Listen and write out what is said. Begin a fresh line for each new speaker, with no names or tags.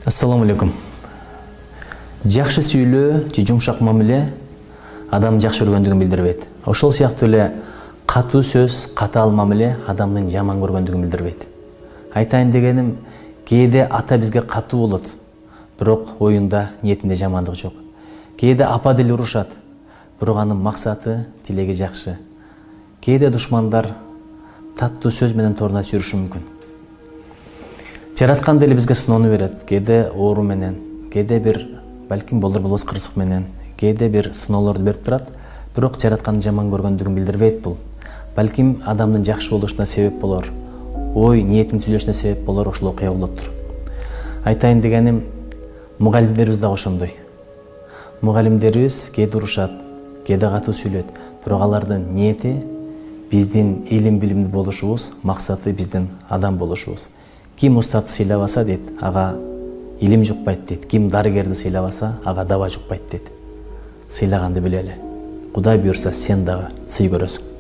Ассаламу алейкум. Жакшы сүйлөө же жумшак мамиле адам жакшы көргөндүгүн билдирбейт. Ошол сыяктуу эле катуу сөз, катаал мамиле адамдын жаман көргөндүгүн билдирбейт. Айтайын дегеним, кээде ата бизге катуу болот, бирок оюнда, ниетинде жамандык жок. Кээде апа деле урушат, бирок анын максаты, тилеги жакшы. Кээде душмандар таттуу сөз менен торуна сүрүшү мүмкүн. Жараткан деле бизге сыноону берет. Кээде оору менен, кээде бир балким болбос кырсык менен, кээде бир сыноолорду берип турат. Бирок жараткандын жаман көргөндүгүн билдирбейт бул. Балким адамдын жакшы болушуна себеп болор. Ой, ниетин түзүлүшүнө себеп болор, ошол окуя болоттур. Айтайын дегеним, мугалимдерибиз да ошондой. Мугалимдерибиз кээде урушат, кээде катуу сүйлөйт, бирок алардын ниети биздин илим билимдүү болушубуз, максаты биздин адам болушубуз. Ким устатты сыйлабаса дейт, ага илим жукпайт дейт. Ким дарыгерди сыйлабаса, ага даба жукпайт дейт. Сыйлаганды билели. Кудай буйрса, сен дагы сый көрөсүң.